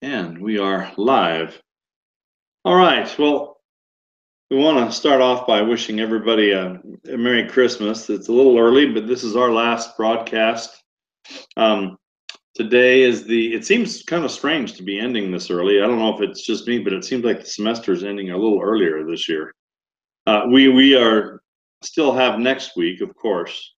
And we are live. All right. Well, we want to start off by wishing everybody a Merry Christmas. It's a little early, but this is our last broadcast. Today is it seems kind of strange to be ending this early. I don't know if it's just me, but it seems like the semester is ending a little earlier this year. We are still have next week, of course,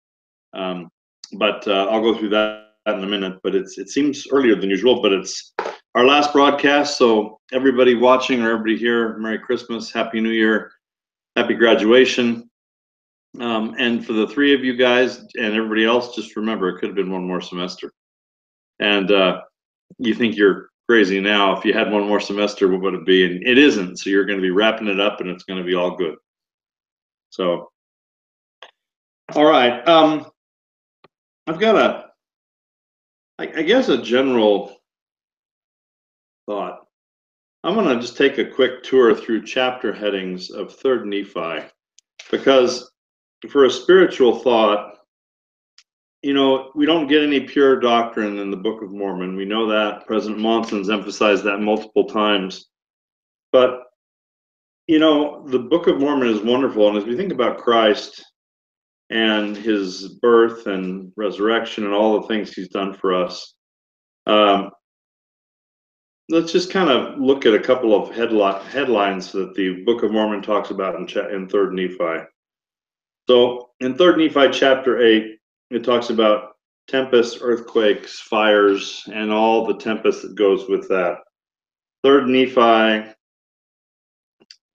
but I'll go through that in a minute. But it seems earlier than usual, but it's our last broadcast. So everybody watching or everybody here, Merry Christmas, Happy New Year, Happy graduation. And for the three of you guys and everybody else, just remember it could have been one more semester. And you think you're crazy now. If you had one more semester, what would it be? And it isn't. So you're going to be wrapping it up and it's going to be all good. So, all right. I've got I guess a general thought. I'm going to just take a quick tour through chapter headings of 3rd Nephi, because for a spiritual thought, we don't get any pure doctrine in the Book of Mormon. We know that. President Monson's emphasized that multiple times. But, the Book of Mormon is wonderful. And as we think about Christ and his birth and resurrection and all the things he's done for us, let's just kind of look at a couple of headlines that the Book of Mormon talks about in 3rd Nephi. So in 3rd Nephi chapter 8, it talks about tempests, earthquakes, fires, and all the tempest that goes with that. 3rd Nephi,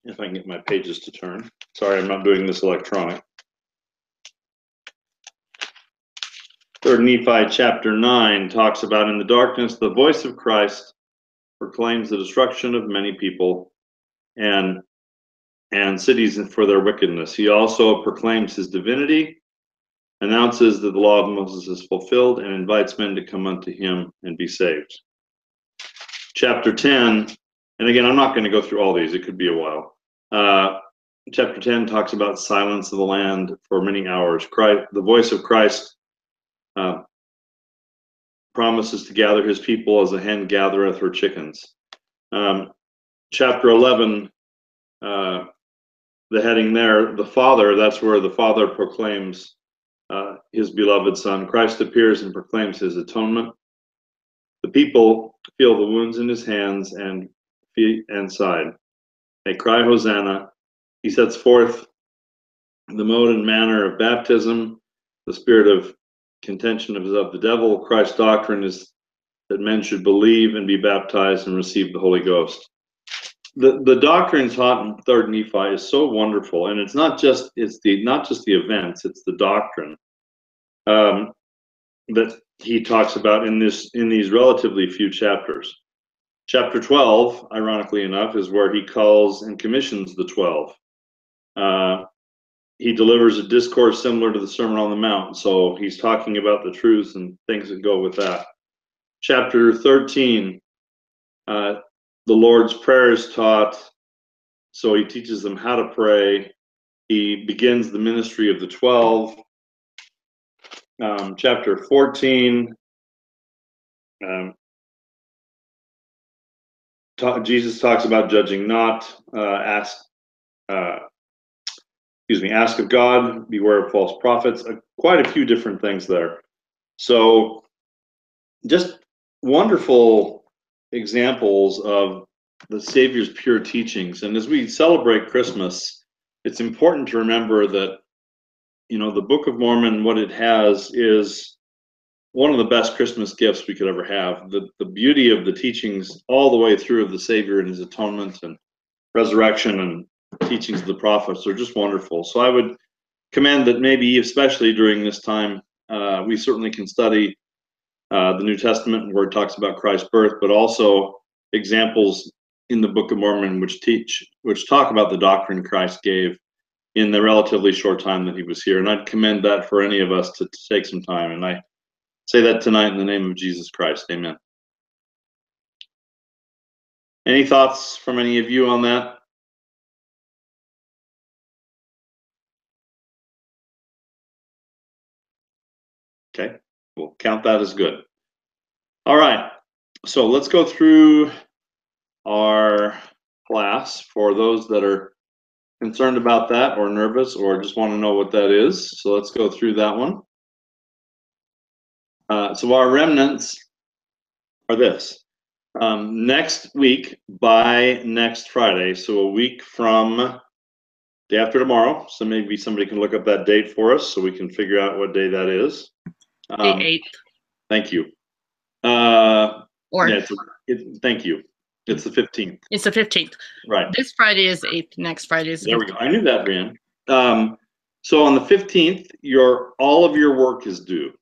if I can get my pages to turn. Sorry, I'm not doing this electronic. 3rd Nephi chapter 9 talks about, in the darkness, the voice of Christ proclaims the destruction of many people and cities for their wickedness. He also proclaims his divinity, announces that the law of Moses is fulfilled, and invites men to come unto him and be saved. Chapter 10, and again, I'm not going to go through all these. It could be a while. Chapter 10 talks about silence of the land for many hours. The voice of Christ promises to gather his people as a hen gathereth her chickens. Chapter 11, the heading there, the Father, that's where the Father proclaims his beloved Son. Christ appears and proclaims his atonement. The people feel the wounds in his hands and feet and side. They cry Hosanna. He sets forth the mode and manner of baptism. The spirit of contention is of the devil. Christ's doctrine is that men should believe and be baptized and receive the Holy Ghost. The doctrine taught in 3rd Nephi is so wonderful, and it's not just the events, it's the doctrine that he talks about in these relatively few chapters. Chapter 12, ironically enough, is where he calls and commissions the 12. He delivers a discourse similar to the Sermon on the Mount, so he's talking about the truths and things that go with that. Chapter 13, the Lord's Prayer is taught, so he teaches them how to pray. He begins the ministry of the 12. Chapter 14, Jesus talks about judging not. Ask of God, beware of false prophets. Quite a few different things there. So, just wonderful examples of the Savior's pure teachings. And as we celebrate Christmas, it's important to remember that, the Book of Mormon, what it has is one of the best Christmas gifts we could ever have. The beauty of the teachings all the way through of the Savior and his atonement and resurrection and teachings of the prophets are just wonderful. So I would commend that maybe, especially during this time, we certainly can study the New Testament where it talks about Christ's birth, but also examples in the Book of Mormon which talk about the doctrine Christ gave in the relatively short time that he was here. And I'd commend that for any of us to take some time. And I say that tonight in the name of Jesus Christ. Amen. Any thoughts from any of you on that? Okay, we'll count that as good. All right. So let's go through our class for those that are concerned about that or nervous or just want to know what that is. So let's go through that one. So our remnants are this. Next week, by next Friday, so a week from day after tomorrow, so maybe somebody can look up that date for us so we can figure out what day that is. The 8th. Thank you. Or yeah, thank you. It's the 15th. It's the 15th. Right. This Friday is the 8th. Next Friday is the 15th. There we go. I knew that, Brianne. So on the 15th, all of your work is due.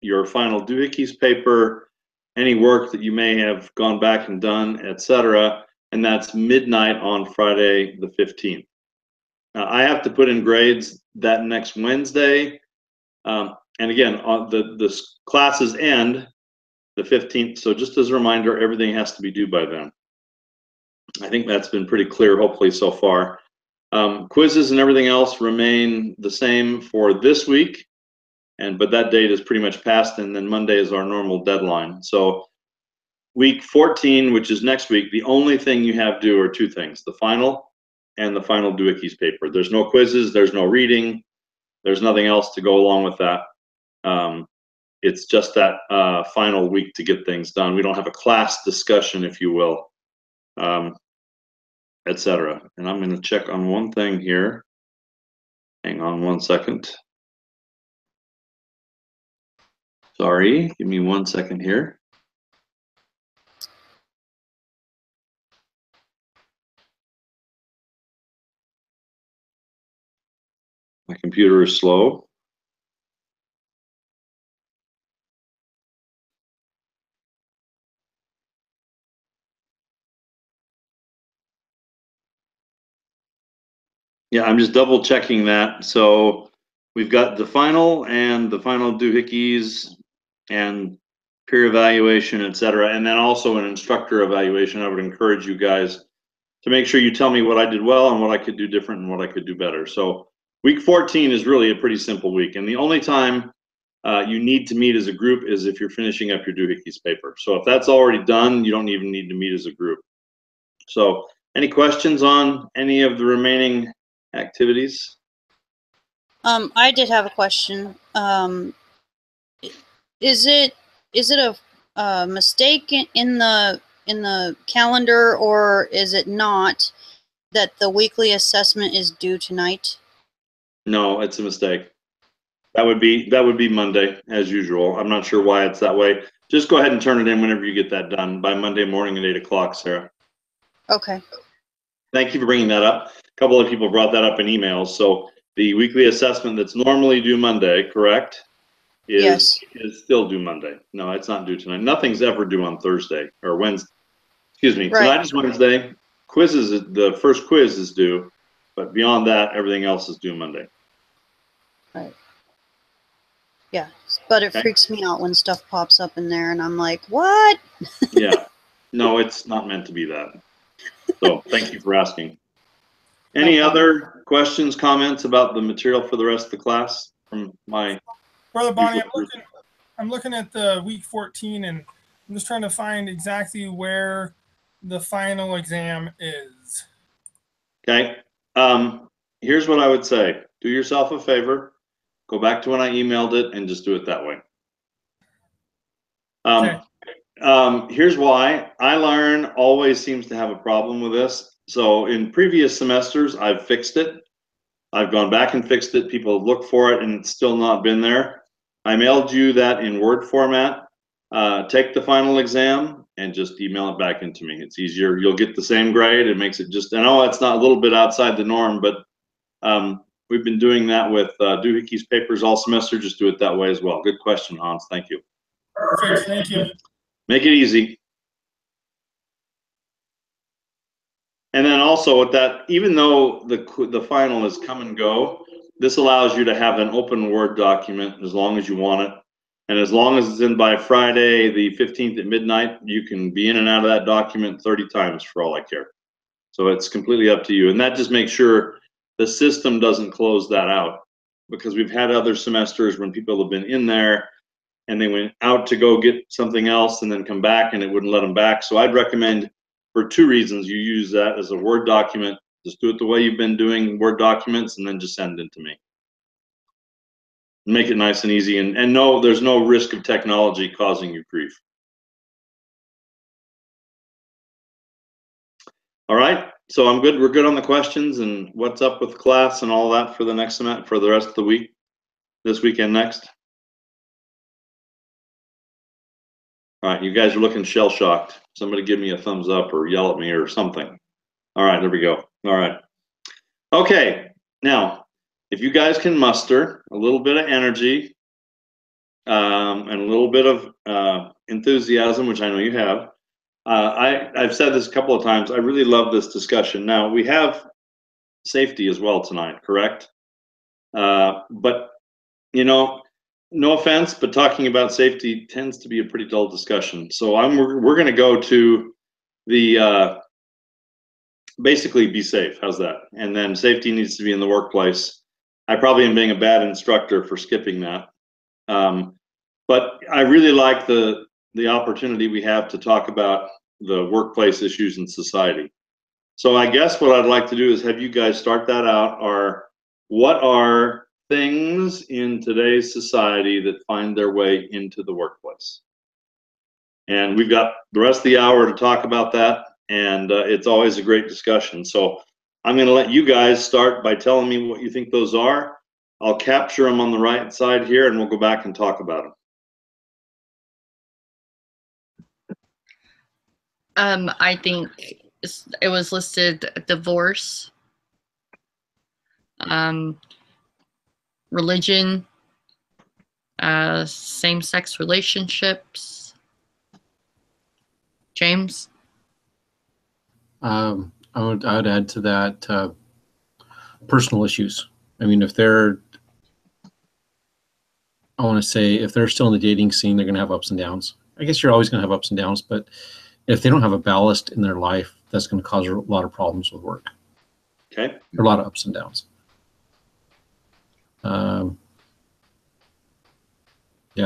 Your final doohickeys paper, any work that you may have gone back and done, etc. And that's midnight on Friday the 15th. I have to put in grades that next Wednesday. And again, the classes end the 15th. So just as a reminder, everything has to be due by then. I think that's been pretty clear, hopefully, so far. Quizzes and everything else remain the same for this week, but that date is pretty much passed, and then Monday is our normal deadline. So week 14, which is next week, the only thing you have due are two things: the final and the final doohickeys paper. There's no quizzes, there's no reading, there's nothing else to go along with that. It's just that final week to get things done. We don't have a class discussion, if you will, etc. And I'm going to check on one thing here. Hang on one second. Sorry, give me 1 second here. My computer is slow. Yeah, I'm just double checking that. So we've got the final and the final doohickeys and peer evaluation, etc. And then also an instructor evaluation. I would encourage you guys to make sure you tell me what I did well and what I could do different and what I could do better. So week 14 is really a pretty simple week. And the only time you need to meet as a group is if you're finishing up your doohickeys paper. So if that's already done, you don't even need to meet as a group. So any questions on any of the remaining activities? I did have a question. Is it a mistake in the calendar, or is it not, that the weekly assessment is due tonight? No, it's a mistake. That would be Monday as usual. I'm not sure why it's that way. Just go ahead and turn it in whenever you get that done by Monday morning at 8 o'clock, Sarah. Okay. Thank you for bringing that up. A couple of people brought that up in emails. So the weekly assessment that's normally due Monday, correct? Is still due Monday. No, it's not due tonight. Nothing's ever due on Thursday or Wednesday. Excuse me. Right. Tonight is Wednesday. The first quiz is due, but beyond that, everything else is due Monday. Right. Yeah, but it freaks me out when stuff pops up in there, and I'm like, what? Yeah. No, it's not meant to be that. So thank you for asking. Any other questions, comments about the material for the rest of the class from my Brother Bonnie? I'm looking at the week 14, and I'm just trying to find exactly where the final exam is. Okay. Here's what I would say. Do yourself a favor. Go back to when I emailed it and just do it that way. Here's why. iLearn always seems to have a problem with this. So in previous semesters, I've fixed it. I've gone back and fixed it. People have looked for it and it's still not been there. I mailed you that in Word format. Take the final exam and just email it back into me. It's easier. You'll get the same grade. It makes it just, I know it's not a little bit outside the norm, but we've been doing that with doohickeys papers all semester. Just do it that way as well. Good question, Hans. Thank you. Perfect. Thank you. Make it easy. And then also with that, even though the final is come and go, this allows you to have an open Word document as long as you want it. And as long as it's in by Friday, the 15th at midnight, you can be in and out of that document 30 times for all I care. So it's completely up to you. And that just makes sure the system doesn't close that out, because we've had other semesters when people have been in there and they went out to go get something else and then come back and it wouldn't let them back. So I'd recommend, for 2 reasons, you use that as a Word document. Just do it the way you've been doing Word documents and then just send it to me. Make it nice and easy, and no, there's no risk of technology causing you grief. All right, so I'm good. We're good on the questions and what's up with class and all that for the next semester, for the rest of the week, this weekend, next. All right, you guys are looking shell-shocked. Somebody give me a thumbs up or yell at me or something. All right, there we go. All right. Okay, now, if you guys can muster a little bit of energy and a little bit of enthusiasm, which I know you have, I've said this a couple of times. I really love this discussion. Now, we have safety as well tonight, correct? But, you know, no offense, but talking about safety tends to be a pretty dull discussion. So we're going to go to the basically be safe. How's that? And then safety needs to be in the workplace. I probably am being a bad instructor for skipping that. But I really like the opportunity we have to talk about the workplace issues in society. So I guess what I'd like to do is have you guys start that out. What are things in today's society that find their way into the workplace? And we've got the rest of the hour to talk about that, and it's always a great discussion. So I'm going to let you guys start by telling me what you think those are. I'll capture them on the right side here, and we'll go back and talk about them. I think it was listed divorce, religion, same-sex relationships. James? I would add to that personal issues. I mean, if they're still in the dating scene, they're going to have ups and downs. I guess you're always going to have ups and downs, but if they don't have a ballast in their life, that's going to cause a lot of problems with work. Okay. A lot of ups and downs. Yeah,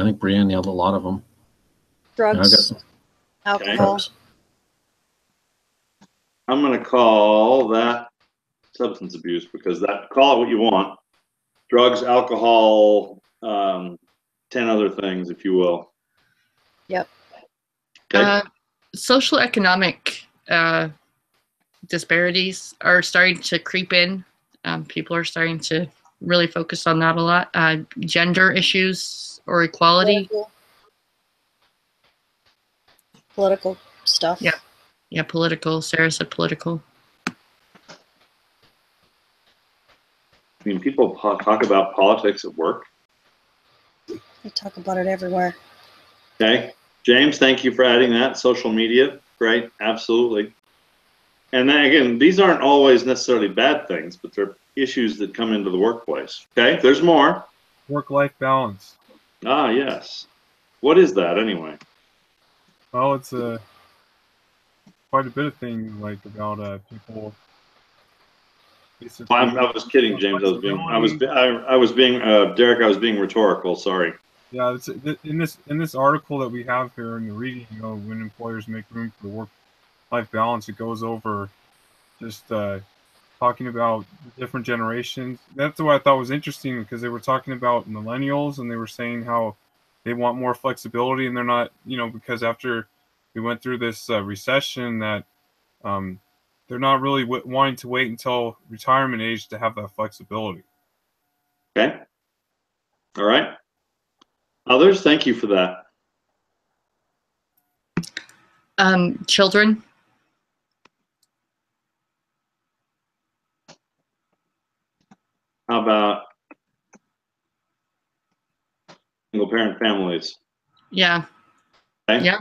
I think Brianne nailed a lot of them. Drugs, alcohol. Okay. I'm going to call that substance abuse, because call it what you want. Drugs, alcohol, 10 other things, if you will. Yep. Okay. Social economic disparities are starting to creep in. People are starting to really focus on that a lot. Gender issues or equality. Political stuff. Yeah. Yeah, political. Sarah said political. I mean, people talk about politics at work. They talk about it everywhere. Okay. James, thank you for adding that. Social media. Great. Absolutely. And then again, these aren't always necessarily bad things, but they're issues that come into the workplace. Okay. There's more. Work-life balance. Ah, yes. What is that anyway? Well, it's quite a bit of things like about people. I was kidding, James. I was being Derek. I was being rhetorical. Sorry. Yeah, it's in this article that we have here in the reading. You know, when employers make room for work-life balance, it goes over just talking about different generations. That's what I thought was interesting, because they were talking about millennials, and they were saying how they want more flexibility, and they're not, you know, because after we went through this recession, that they're not really wanting to wait until retirement age to have that flexibility. Okay. All right. Others, thank you for that. Children. How about single parent families? Yeah. Okay. Yeah.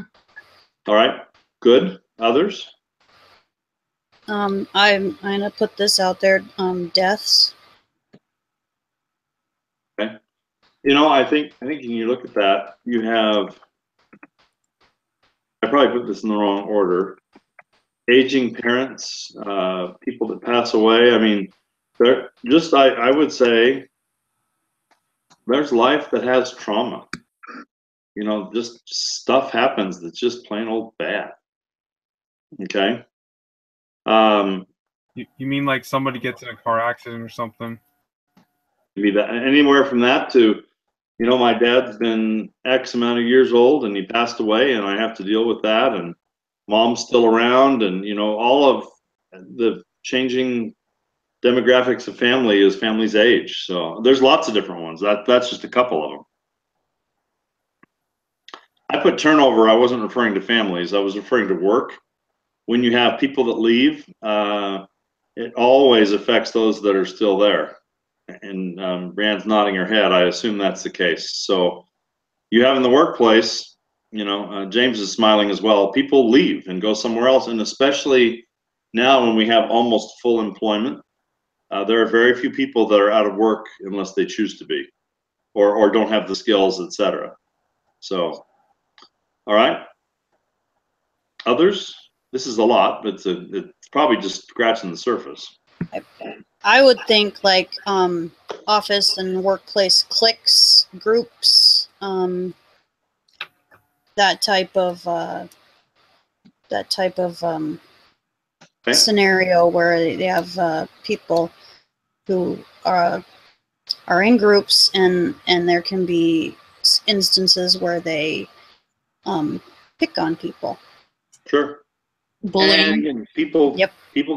All right. Good. Others? I'm gonna put this out there. Deaths. Okay. You know, I think when you look at that, you have. I probably put this in the wrong order. Aging parents, people that pass away. I mean, I would say there's life that has trauma. just stuff happens that's just plain old bad. Okay. You mean like somebody gets in a car accident or something? Maybe that anywhere from that to, my dad's been X amount of years old and he passed away and I have to deal with that, and mom's still around, and all of the changing demographics of family as families age. So there's lots of different ones. That's just a couple of them. I put turnover, I wasn't referring to families, I was referring to work. When you have people that leave, it always affects those that are still there. And Rand's nodding her head. I assume that's the case. So you have in the workplace, James is smiling as well. People leave and go somewhere else. And especially now when we have almost full employment, there are very few people that are out of work unless they choose to be, or don't have the skills, etc. So, all right. Others? This is a lot, but it's probably just scratching the surface. I would think like office and workplace cliques, groups, that type of Okay. scenario where they have people who are in groups, and there can be instances where they pick on people. Sure. Bullying. And again, people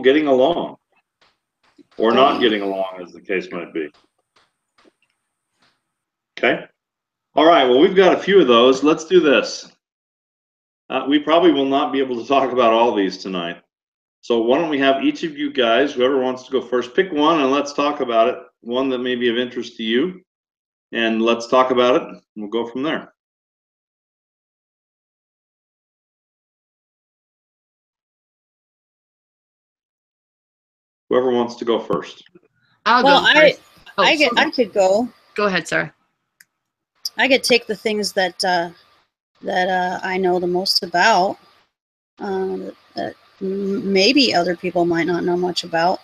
getting along or not getting along, as the case might be. Okay. All right. Well, we've got a few of those. Let's do this. We probably will not be able to talk about all these tonight. So why don't we have each of you guys, whoever wants to go first, pick one and let's talk about it. One that may be of interest to you. And let's talk about it. And we'll go from there. Whoever wants to go first. I'll Well, go first. I could go. Go ahead, Sarah. I could take the things that I know the most about, that maybe other people might not know much about.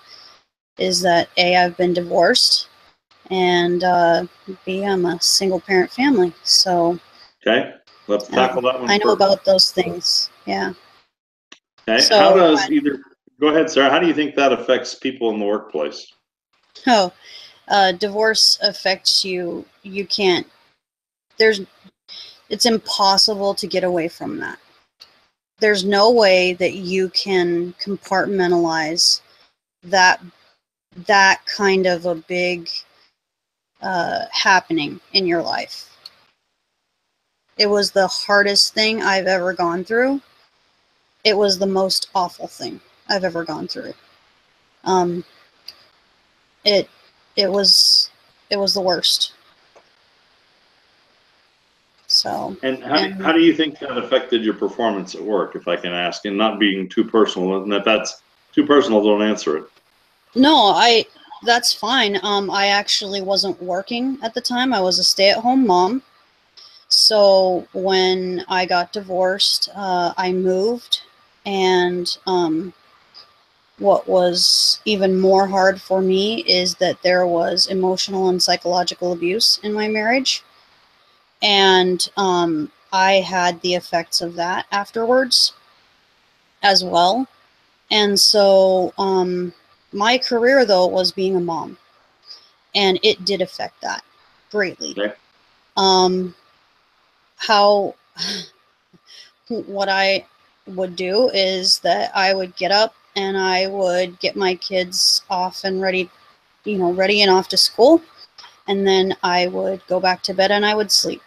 Is that A, I've been divorced, and B, I'm a single parent family. So Okay, let's tackle that one I know first. about those things. Yeah. Okay, So, how does go ahead, Sarah, how do you think that affects people in the workplace? Divorce affects you. You can't, it's impossible to get away from that. There's no way that you can compartmentalize that kind of a big happening in your life. It was the hardest thing I've ever gone through. It was the most awful thing I've ever gone through. It was the worst. So. And how do you think that affected your performance at work, if I can ask, and not being too personal? And if that's too personal, don't answer it. No, that's fine. I actually wasn't working at the time. I was a stay-at-home mom. So when I got divorced, I moved, and what was even more hard for me is that there was emotional and psychological abuse in my marriage. And I had the effects of that afterwards as well. And so my career, though, was being a mom. And it did affect that greatly. Okay. What I would do is that I would get up and I would get my kids off and ready and off to school. And then I would go back to bed and I would sleep.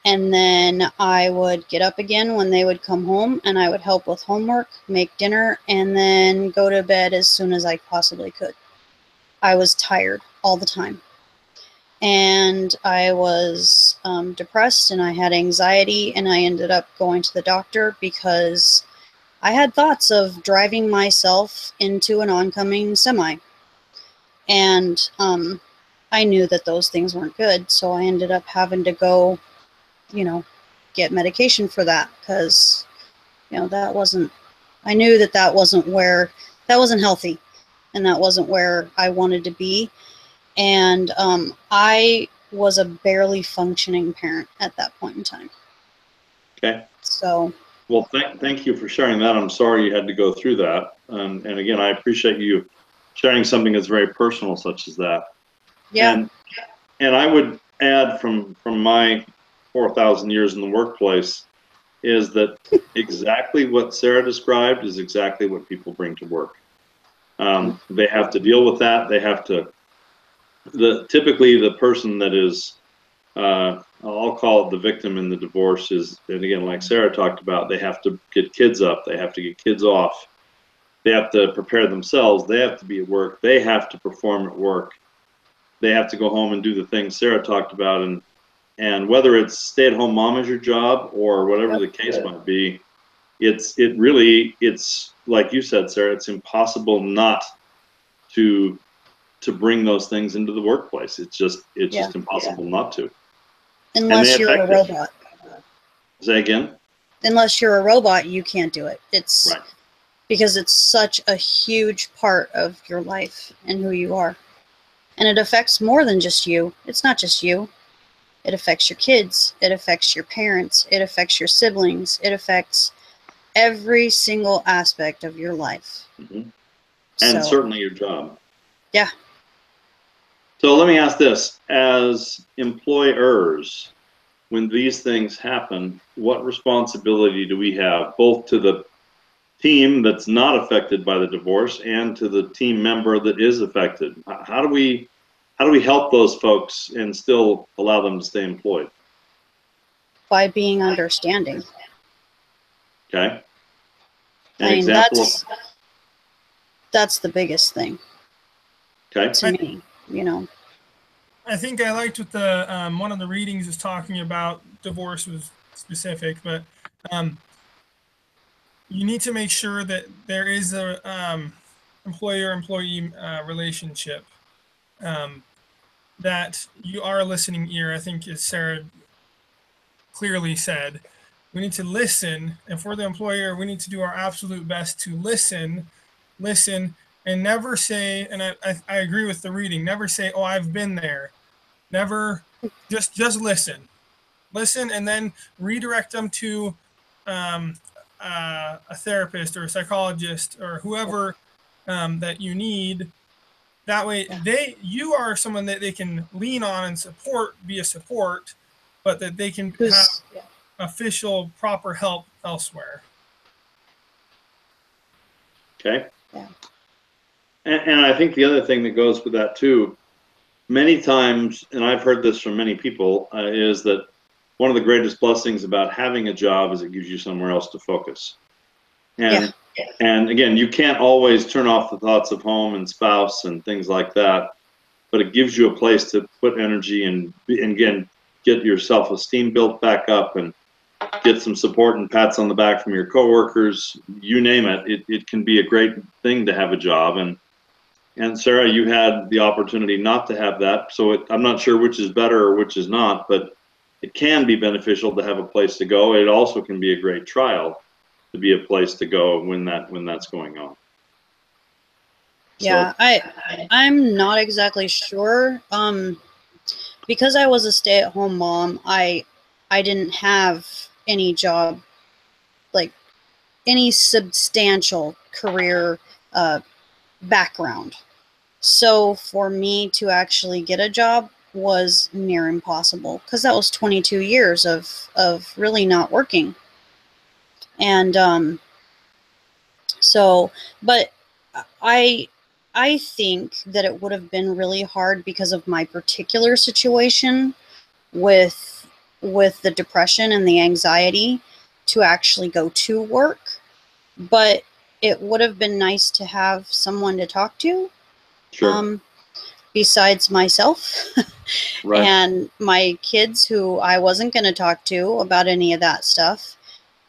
And then I would get up again when they would come home, and I would help with homework, make dinner, and then go to bed as soon as I possibly could. I was tired all the time. And I was depressed, and I had anxiety, and I ended up going to the doctor because I had thoughts of driving myself into an oncoming semi. And I knew that those things weren't good, so I ended up having to go get medication for that, because that wasn't healthy, and that wasn't where I wanted to be. And I was a barely functioning parent at that point in time. Okay. So. Well, thank you for sharing that. I'm sorry you had to go through that. And again, I appreciate you sharing something that's very personal, such as that. Yeah. And I would add from my 4,000 years in the workplace is that exactly what Sarah described is exactly what people bring to work. They have to deal with that. They have to, typically the person that is, I'll call it the victim in the divorce is, and again, like Sarah talked about, they have to get kids up. They have to get kids off. They have to prepare themselves. They have to be at work. They have to perform at work. They have to go home and do the things Sarah talked about. And whether it's stay-at-home mom is your job or whatever the case might be, it's like you said, Sarah, it's impossible not to bring those things into the workplace. It's just impossible not to. Unless you're a robot. Say again? Unless you're a robot, you can't do it. It's right. Because it's such a huge part of your life and who you are. And it affects more than just you. It's not just you. It affects your kids. It affects your parents. It affects your siblings. It affects every single aspect of your life. Mm-hmm. And certainly your job. Yeah. So let me ask this. As employers, when these things happen, what responsibility do we have, both to the team that's not affected by the divorce and to the team member that is affected? How do we help those folks and still allow them to stay employed? By being understanding. Okay. That's the biggest thing. Okay. To me, you know. I think I liked what the one of the readings is talking about. Divorce was specific, but you need to make sure that there is a employer-employee relationship, that you are a listening ear. I think, as Sarah clearly said, we need to listen, and for the employer, we need to do our absolute best to listen, and never say, and I agree with the reading, never say, oh, I've been there. Never, just listen, and then redirect them to a therapist or a psychologist or whoever that you need. That way, you are someone that they can lean on and support, be a support, but that they can have official, proper help elsewhere. Okay. Yeah. And I think the other thing that goes with that too, many times, and I've heard this from many people, is that one of the greatest blessings about having a job is it gives you somewhere else to focus. And again, you can't always turn off the thoughts of home and spouse and things like that, but it gives you a place to put energy and again, get your self-esteem built back up and get some support and pats on the back from your coworkers, you name it. It can be a great thing to have a job. And Sarah, you had the opportunity not to have that. So I'm not sure which is better or which is not, but it can be beneficial to have a place to go. It also can be a great trial to be a place to go when that's going on. Yeah, so. I'm not exactly sure. Because I was a stay-at-home mom, I didn't have any job, like any substantial career background. So for me to actually get a job was near impossible because that was 22 years of really not working. And so, but I think that it would have been really hard because of my particular situation with the depression and the anxiety to actually go to work. But it would have been nice to have someone to talk to. Sure. Besides myself right. and my kids, who I wasn't going to talk to about any of that stuff.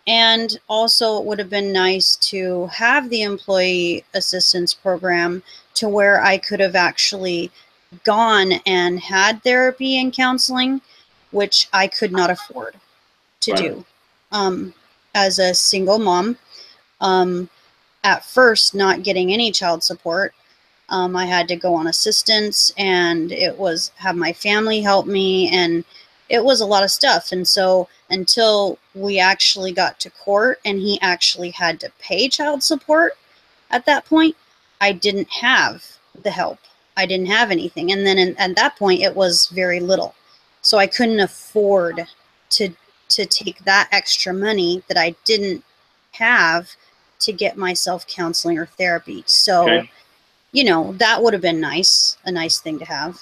And also it would have been nice to have the employee assistance program to where I could have actually gone and had therapy and counseling, which I could not afford to do. As a single mom, at first not getting any child support, I had to go on assistance, and it was have my family help me, and it was a lot of stuff. And so until we actually got to court and he actually had to pay child support at that point, I didn't have the help. I didn't have anything. And then at that point, it was very little. So I couldn't afford to take that extra money that I didn't have to get myself counseling or therapy. So, Okay. you know, that would have been nice, a nice thing to have.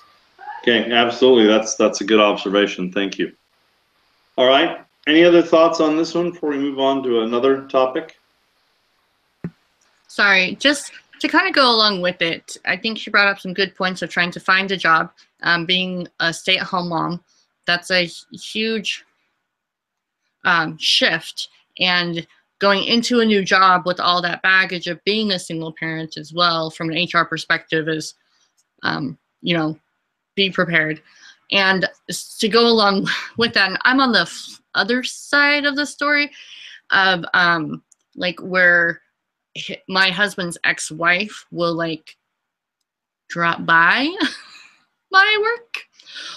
Okay, absolutely. That's a good observation. Thank you. All right. Any other thoughts on this one before we move on to another topic? Sorry, just to kind of go along with it, I think she brought up some good points of trying to find a job, being a stay-at-home mom. That's a huge shift, and going into a new job with all that baggage of being a single parent as well, from an HR perspective, is, you know, be prepared. And to go along with that, and I'm on the other side of the story of like where my husband's ex-wife will like drop by my work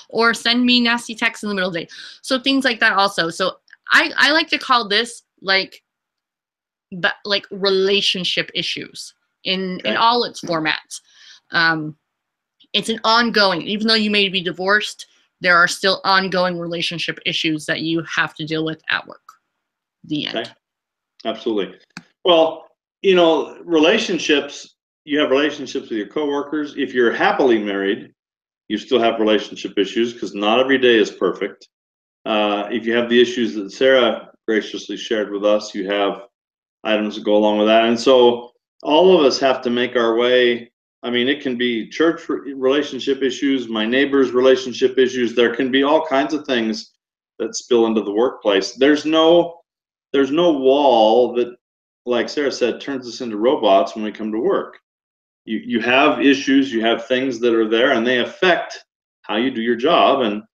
or send me nasty texts in the middle of the day. So things like that also. So I like to call this like relationship issues in all its formats. It's an ongoing, even though you may be divorced, there are still ongoing relationship issues that you have to deal with at work. The end. Okay. Absolutely. Well, you know, relationships, you have relationships with your coworkers. If you're happily married, you still have relationship issues because not every day is perfect. If you have the issues that Sarah graciously shared with us, you have items that go along with that. And so all of us have to make our way. I mean, it can be church relationship issues, my neighbor's relationship issues. There can be all kinds of things that spill into the workplace. There's no wall that, like Sarah said, turns us into robots when we come to work. You have issues, you have things that are there, and they affect how you do your job. And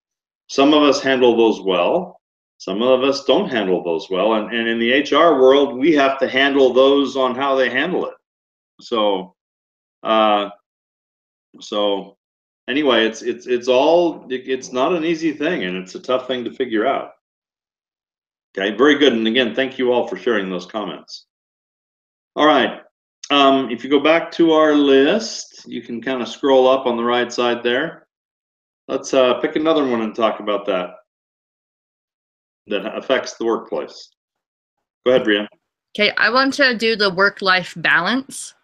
some of us handle those well. Some of us don't handle those well. And in the HR world, we have to handle those on how they handle it. So, anyway, it's not an easy thing, and it's a tough thing to figure out. Okay, very good. And again, thank you all for sharing those comments. All right. If you go back to our list, you can kind of scroll up on the right side there. Let's pick another one and talk about that affects the workplace. Go ahead, Brianne. Okay, I want to do the work-life balance.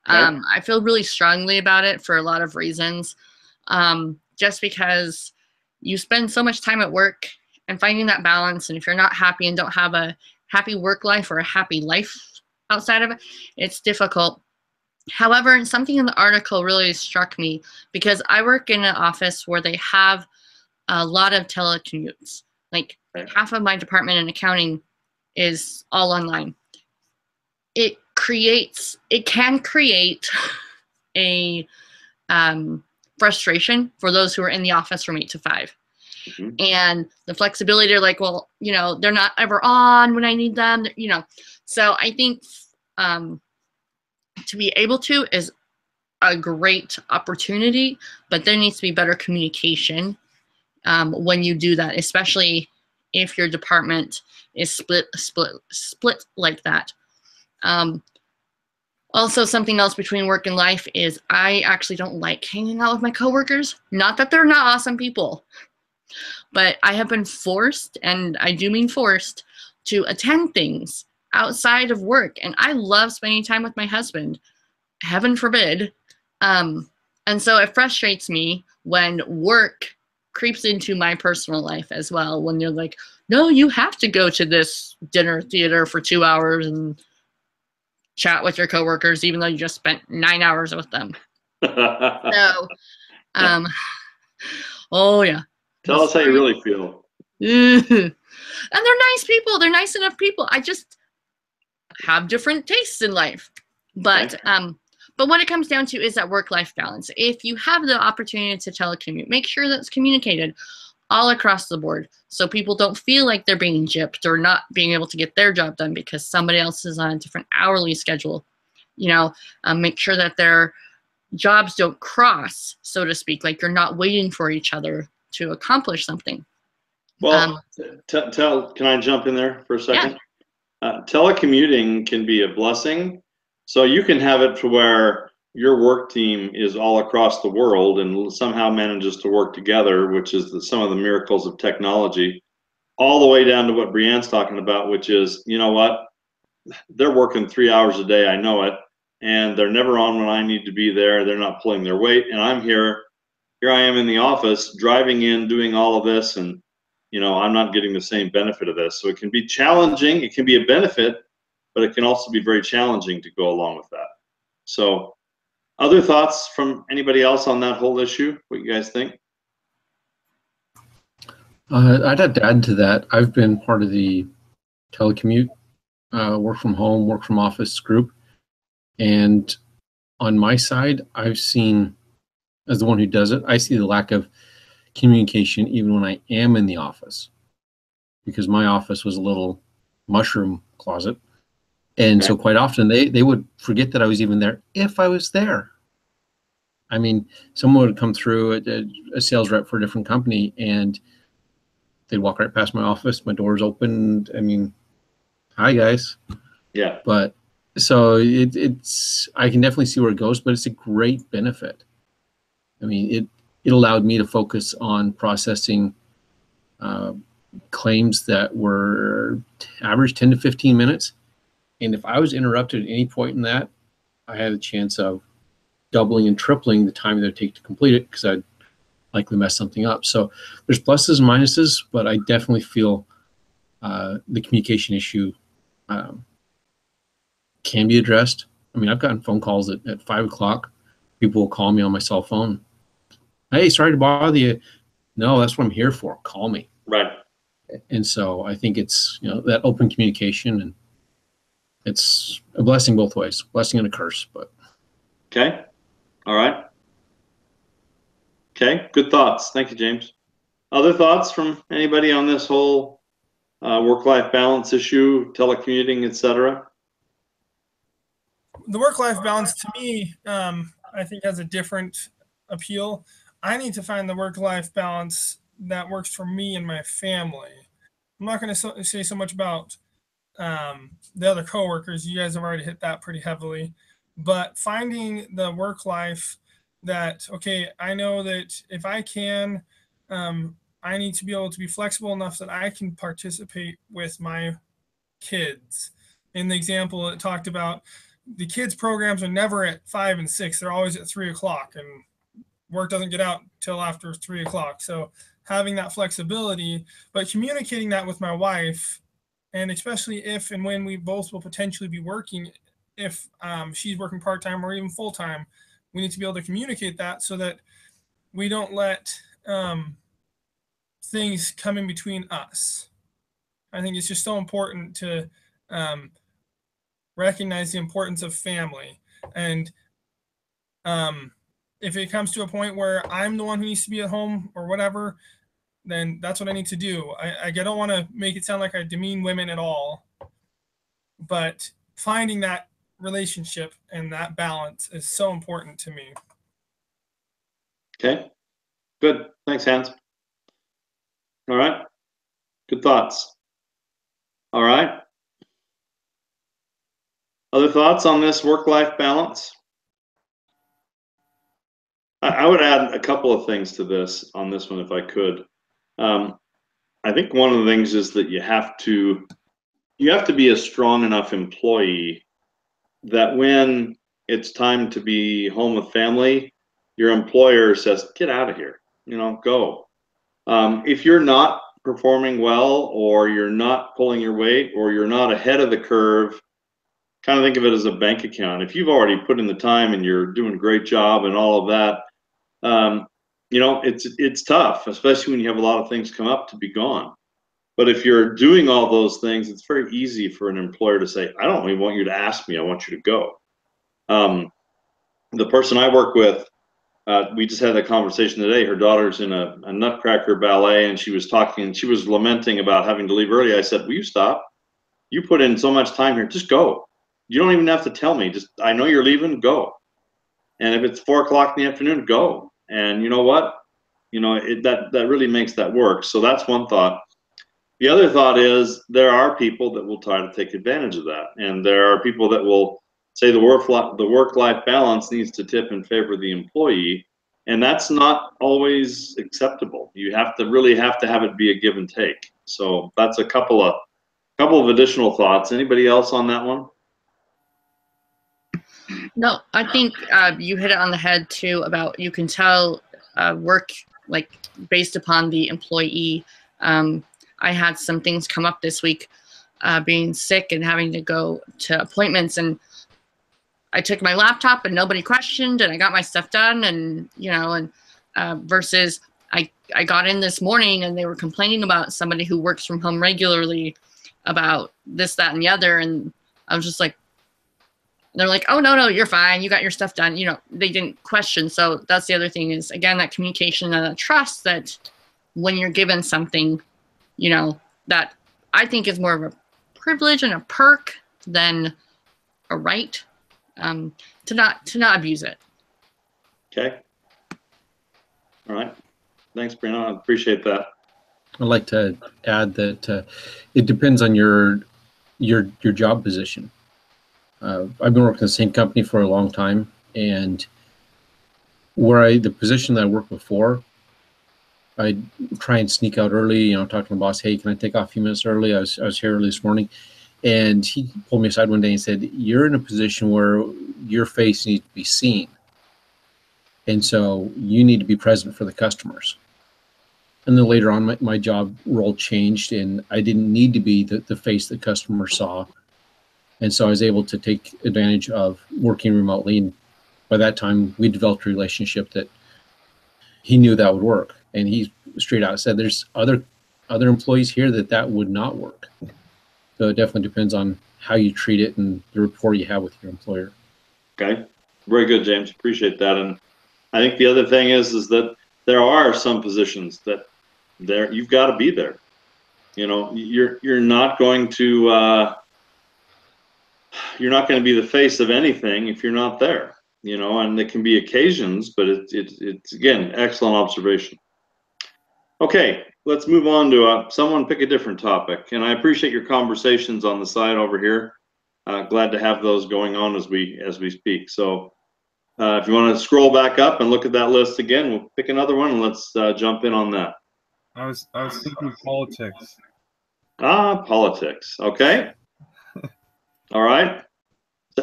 Okay. I feel really strongly about it for a lot of reasons. Just because you spend so much time at work and finding that balance, and if you're not happy and don't have a happy work life or a happy life outside of it, it's difficult. However, something in the article really struck me because I work in an office where they have a lot of telecommutes. Like half of my department in accounting is all online. It can create a frustration for those who are in the office from 8 to 5. Mm-hmm. And the flexibility, they're like, well, you know, they're not ever on when I need them, you know. So I think to be able to is a great opportunity, but there needs to be better communication when you do that, especially if your department is split like that. Also, something else between work and life is I actually don't like hanging out with my coworkers. Not that they're not awesome people, but I have been forced, and I do mean forced, to attend things outside of work. And I love spending time with my husband, heaven forbid. And so it frustrates me when work creeps into my personal life as well, when they're like, no, you have to go to this dinner theater for 2 hours and chat with your coworkers, even though you just spent 9 hours with them. So, oh yeah. Tell us how you really feel. And they're nice people. They're nice enough people. I just have different tastes in life. But what it comes down to is that work-life balance. If you have the opportunity to telecommute, make sure that's communicated all across the board so people don't feel like they're being gypped or not being able to get their job done because somebody else is on a different hourly schedule. You know, make sure that they're jobs don't cross, so to speak. Like you're not waiting for each other to accomplish something. Well, can I jump in there for a second? Yeah. Telecommuting can be a blessing. So you can have it to where your work team is all across the world and somehow manages to work together, which is some of the miracles of technology, all the way down to what Brianne's talking about, which is, you know what? They're working 3 hours a day. I know it. And they're never on when I need to be there. They're not pulling their weight. And I'm here I am in the office driving in, doing all of this. And, you know, I'm not getting the same benefit of this. So it can be challenging. It can be a benefit, but it can also be very challenging to go along with that. So other thoughts from anybody else on that whole issue? What you guys think? I'd have to add to that. I've been part of the telecommute, work from home, work from office group. And on my side, I've seen, as the one who does it, I see the lack of communication even when I am in the office, because my office was a little mushroom closet. And so quite often they would forget that I was even there if I was there. I mean, someone would come through, a sales rep for a different company, and they'd walk right past my office. My door's open. I mean, hi guys. Yeah. But so it's I can definitely see where it goes, but it's a great benefit. I mean, it allowed me to focus on processing claims that were average 10 to 15 minutes. And if I was interrupted at any point in that, I had a chance of doubling and tripling the time that it would take to complete it, because I'd likely mess something up. So there's pluses and minuses, but I definitely feel the communication issue can be addressed. I mean, I've gotten phone calls at 5 o'clock. People will call me on my cell phone. Hey, sorry to bother you. No, that's what I'm here for. Call me. Right. And so I think it's, you know, that open communication, and it's a blessing both ways, blessing and a curse. But okay. All right. Okay. Good thoughts. Thank you, James. Other thoughts from anybody on this whole work-life balance issue, telecommuting, etc.? The work-life balance to me, I think, has a different appeal. I need to find the work-life balance that works for me and my family. I'm not going to say so much about the other coworkers. You guys have already hit that pretty heavily. But finding the work life that, okay, I know that if I can, I need to be able to be flexible enough that I can participate with my kids. In the example, it talked about the kids' programs are never at 5 and 6. They're always at 3 o'clock, and work doesn't get out till after 3 o'clock. So having that flexibility, but communicating that with my wife, and especially if and when we both will potentially be working, if she's working part-time or even full-time, we need to be able to communicate that so that we don't let things come in between us. I think it's just so important to recognize the importance of family. And if it comes to a point where I'm the one who needs to be at home or whatever, then that's what I need to do. I don't want to make it sound like I demean women at all, but finding that relationship and that balance is so important to me. Okay. Good. Thanks, Hans. All right. Good thoughts. All right. Other thoughts on this work-life balance? I would add a couple of things to this on this one if I could. I think one of the things is that you have to be a strong enough employee that when it's time to be home with family, your employer says, get out of here, you know, go. If you're not performing well, or you're not pulling your weight, or you're not ahead of the curve, kind of think of it as a bank account. If you've already put in the time and you're doing a great job and all of that, you know, it's tough, especially when you have a lot of things come up, to be gone. But if you're doing all those things, it's very easy for an employer to say, I don't even want you to ask me, I want you to go. The person I work with, we just had a conversation today. Her daughter's in a Nutcracker ballet, and she was talking, and she was lamenting about having to leave early. I said, will you stop? You put in so much time here, just go. You don't even have to tell me. Just, I know you're leaving, go. And if it's 4 o'clock in the afternoon, go. And you know what? That really makes that work. So that's one thought. The other thought is there are people that will try to take advantage of that, and there are people that will say the work-life balance needs to tip in favor of the employee, and that's not always acceptable. You really have to have it be a give and take. So that's a couple of additional thoughts. Anybody else on that one? No, I think you hit it on the head too about you can tell work like based upon the employee. I had some things come up this week, being sick and having to go to appointments, and I took my laptop and nobody questioned, and I got my stuff done, and versus I got in this morning and they were complaining about somebody who works from home regularly about this, that, and the other, and I was just like, they're like, oh, no, you're fine. You got your stuff done. They didn't question. So that's the other thing is, again, that communication and that trust that when you're given something, that I think is more of a privilege and a perk than a right, to not abuse it. Okay. All right. Thanks, Brianna. I appreciate that. I'd like to add that it depends on your job position. I've been working in the same company for a long time, and the position that I worked before, I'd try and sneak out early, talk to my boss, hey, can I take off a few minutes early? I was here early this morning. And he pulled me aside one day and said, you're in a position where your face needs to be seen. And so you need to be present for the customers. And then later on, my job role changed, and I didn't need to be the face the customer saw. And so I was able to take advantage of working remotely. And by that time, we developed a relationship that he knew that would work. And he straight out said, there's other employees here that would not work. So it definitely depends on how you treat it and the rapport you have with your employer. Okay. Very good, James. Appreciate that. And I think the other thing is that there are some positions that you've got to be there. You're not going to be the face of anything if you're not there. And there can be occasions, but it's again, excellent observation. Okay, let's move on to someone pick a different topic. And I appreciate your conversations on the side over here. Glad to have those going on as we speak. So if you want to scroll back up and look at that list again, we'll pick another one and let's jump in on that. I was thinking politics. Politics. Okay. All right.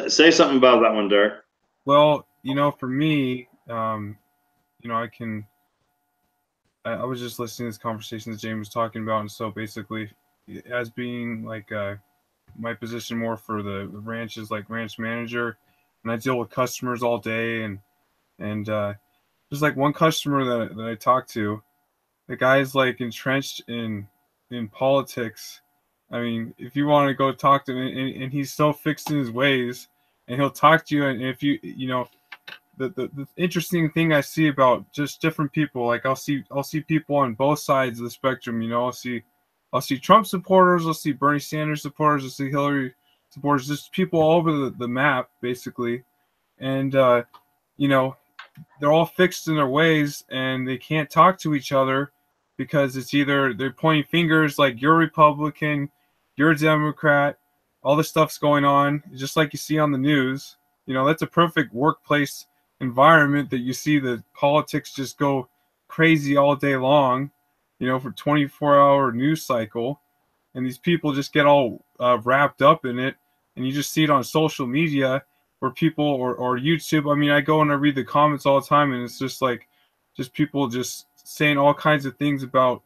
Say something about that one, Derek. Well, for me, I was just listening to this conversation that James was talking about, and so basically, as being like my position more for the ranch is like ranch manager, and I deal with customers all day, and there's like one customer that I talked to, the guy's like entrenched in politics. I mean, if you want to go talk to him, and he's so fixed in his ways, and he'll talk to you, and if the interesting thing I see about just different people, like I'll see people on both sides of the spectrum. I'll see Trump supporters, I'll see Bernie Sanders supporters, I'll see Hillary supporters, just people all over the map, basically. And they're all fixed in their ways, and they can't talk to each other because it's either they're pointing fingers like you're Republican, you're a Democrat, all this stuff's going on, just like you see on the news. That's a perfect workplace environment that you see the politics just go crazy all day long, for 24-hour news cycle. And these people just get all wrapped up in it. And you just see it on social media where people or YouTube. I mean, I go and I read the comments all the time, and it's just like, just people just saying all kinds of things about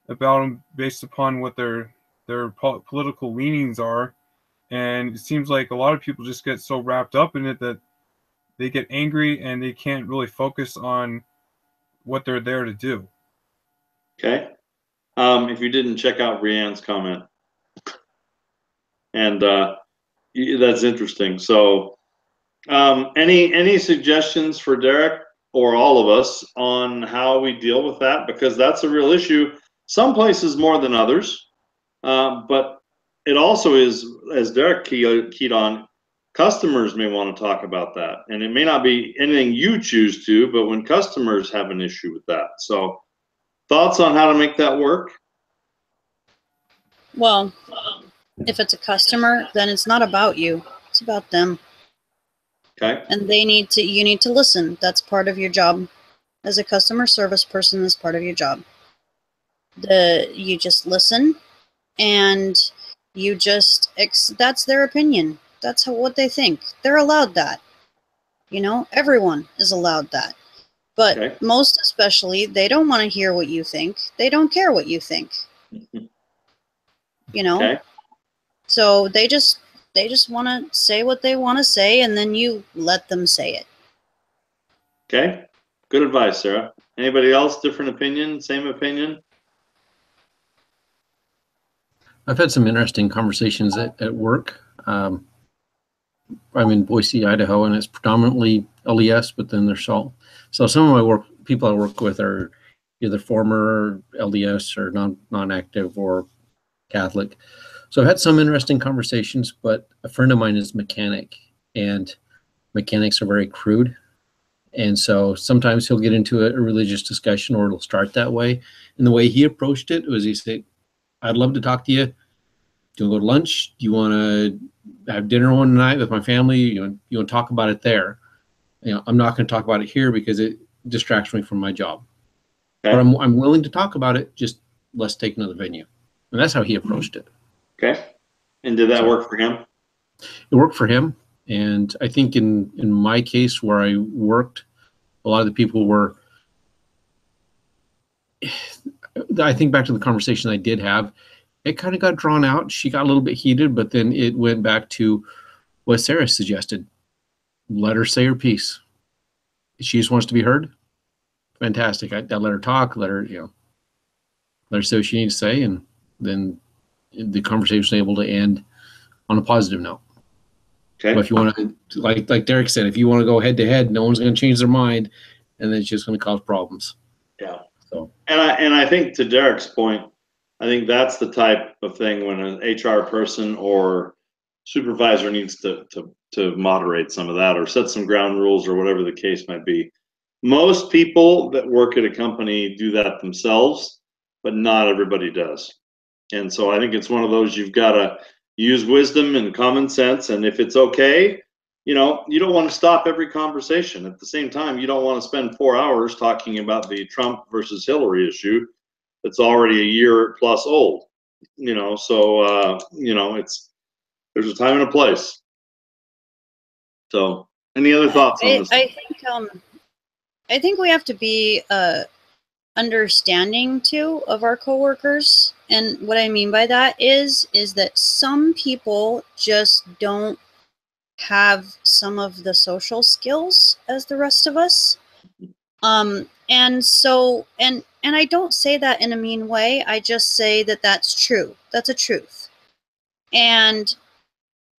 them based upon what their political leanings are. And it seems like a lot of people just get so wrapped up in it that they get angry and they can't really focus on what they're there to do. Okay. If you didn't check out Brianne's comment, and that's interesting. So any suggestions for Derek or all of us on how we deal with that? Because that's a real issue. Some places more than others, but it also is, as Derek keyed on, customers may want to talk about that. And it may not be anything you choose to, but when customers have an issue with that. So thoughts on how to make that work? Well, if it's a customer, then it's not about you. It's about them. Okay. And you need to listen. That's part of your job. As a customer service person, that's part of your job. You just listen, and you just, that's their opinion. That's what they think. They're allowed that. You know, everyone is allowed that. But Okay. most especially, they don't want to hear what you think. They don't care what you think. You know? Okay. So they just want to say what they want to say, and then you let them say it. Okay. Good advice, Sarah. Anybody else? Different opinion? Same opinion? I've had some interesting conversations at work. I'm in Boise, Idaho, and it's predominantly LDS, but then there's all. So some of my people I work with are either former LDS or non-active or Catholic. So I've had some interesting conversations, but a friend of mine is mechanic, and mechanics are very crude. And so sometimes he'll get into a religious discussion, or it'll start that way. And the way he approached it was, he said, I'd love to talk to you. Do you want to go to lunch? Do you want to have dinner one night with my family? You want to talk about it there? You know, I'm not going to talk about it here because it distracts me from my job. Okay. But I'm willing to talk about it. Just let's take another venue. And that's how he approached it. Okay. And did that work for him? It worked for him. And I think in my case where I worked, a lot of the people were, I think back to the conversation I did have, it kind of got drawn out. She got a little bit heated, but then it went back to what Sarah suggested. Let her say her piece. She just wants to be heard. Fantastic. I let her talk, let her say what she needs to say, and then the conversation was able to end on a positive note. Okay. But if you want to, like Derek said, if you want to go head to head, no one's going to change their mind, and then it's just going to cause problems. Yeah. So. And I think to Derek's point, I think that's the type of thing when an HR person or supervisor needs to moderate some of that or set some ground rules or whatever the case might be. Most people that work at a company do that themselves, but not everybody does. And so I think it's one of those you've got to use wisdom and common sense. And if it's okay, you don't want to stop every conversation. At the same time, you don't want to spend 4 hours talking about the Trump versus Hillary issue that's already a year plus old. So there's a time and a place. So any other thoughts on this? I think we have to be understanding too of our coworkers. And what I mean by that is that some people just don't have some of the social skills as the rest of us. And so, and I don't say that in a mean way. I just say that that's true. That's a truth. And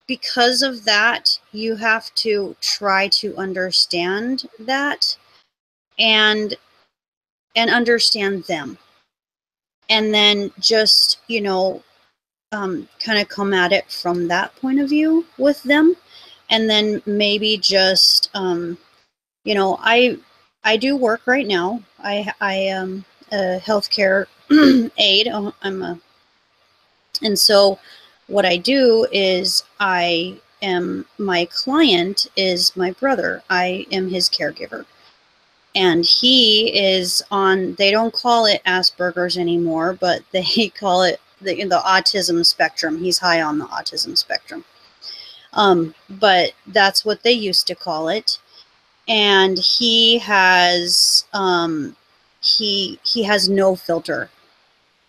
because of that, you have to try to understand that and understand them. And then just, kind of come at it from that point of view with them. And then maybe just, I do work right now. I am a healthcare aide. And so what I do is my client is my brother. I am his caregiver. And he is they don't call it Asperger's anymore, but they call it the autism spectrum. He's high on the autism spectrum. But that's what they used to call it. And he has he has no filter.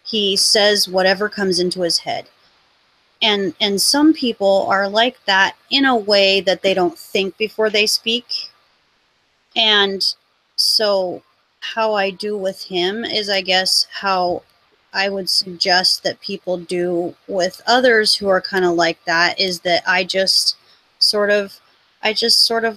He says whatever comes into his head. And some people are like that in a way that they don't think before they speak. And so how I do with him is, I guess, how I would suggest that people do with others who are kind of like that, is that I just sort of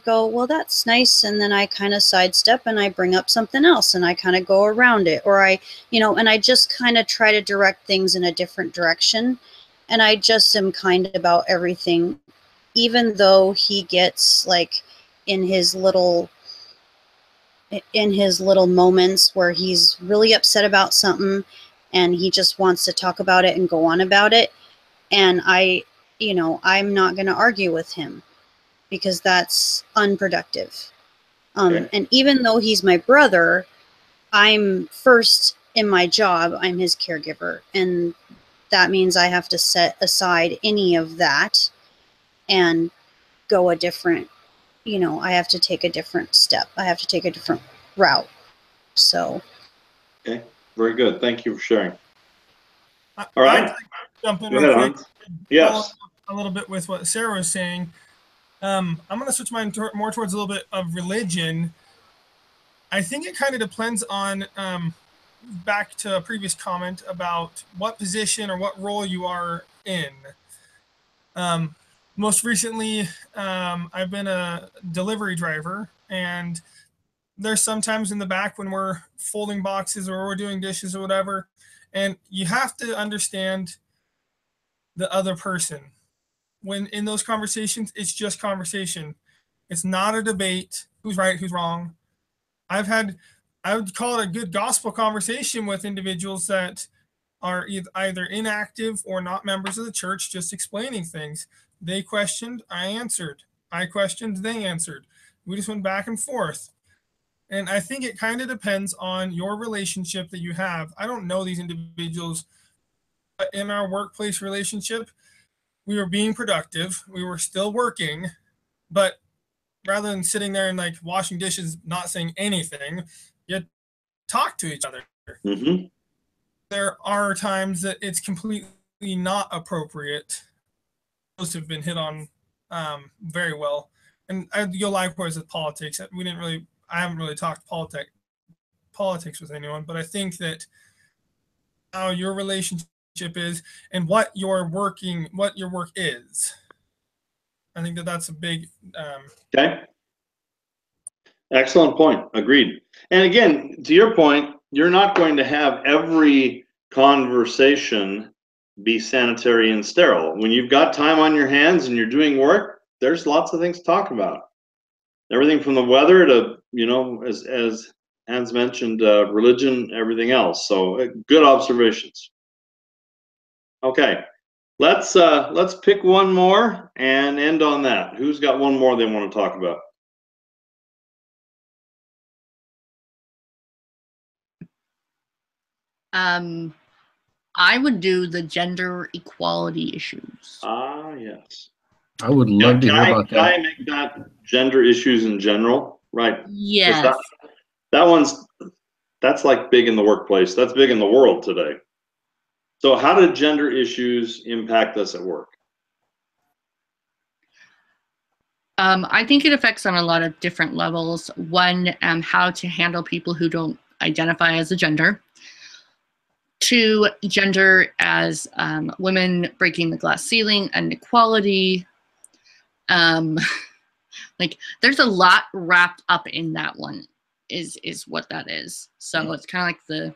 go, well, that's nice. And then I kind of sidestep and I bring up something else and I kind of go around it, or and I just kind of try to direct things in a different direction. And I just am kind about everything even though he gets like in his little moments where he's really upset about something and he just wants to talk about it and go on about it, and I'm not going to argue with him because that's unproductive. Okay. And even though he's my brother, I'm first in my job, I'm his caregiver, and that means I have to set aside any of that and go a different, I have to take a different step. I have to take a different route. So. Okay. Very good. Thank you for sharing. All right. I'd like to jump in Go real ahead, quick. Yes. Follow up a little bit with what Sarah was saying. I'm going to switch mine more towards a little bit of religion. I think it kind of depends on, back to a previous comment about what position or what role you are in. Most recently, I've been a delivery driver, and there's sometimes in the back when we're folding boxes or we're doing dishes or whatever, and you have to understand the other person. When in those conversations, it's just conversation. It's not a debate. Who's right? Who's wrong? I would call it a good gospel conversation with individuals that are either inactive or not members of the church, just explaining things. They questioned, I answered. I questioned, they answered. We just went back and forth. And I think it kind of depends on your relationship that you have. I don't know these individuals, but in our workplace relationship, we were being productive. We were still working, but rather than sitting there and like washing dishes, not saying anything, you talk to each other. Mm-hmm. There are times that it's completely not appropriate. Those have been hit on very well. And you'll likewise with politics. I haven't really talked politics with anyone, but I think that how your relationship is and what your work is. I think that that's a big. Okay. Excellent point. Agreed. And again, to your point, you're not going to have every conversation be sanitary and sterile. When you've got time on your hands and you're doing work, there's lots of things to talk about. Everything from the weather to, as Hans mentioned, religion, everything else. So good observations. Okay. Let's pick one more and end on that. Who's got one more they want to talk about? I would do the gender equality issues. Ah, yes. I would love to hear about Can I that. make that gender issues in general? Right. Yes. That's like big in the workplace. That's big in the world today. So how do gender issues impact us at work? I think it affects on a lot of different levels. One, how to handle people who don't identify as a gender. Two, gender as women breaking the glass ceiling and equality. Like there's a lot wrapped up in that one is what that is. So it's kind of like the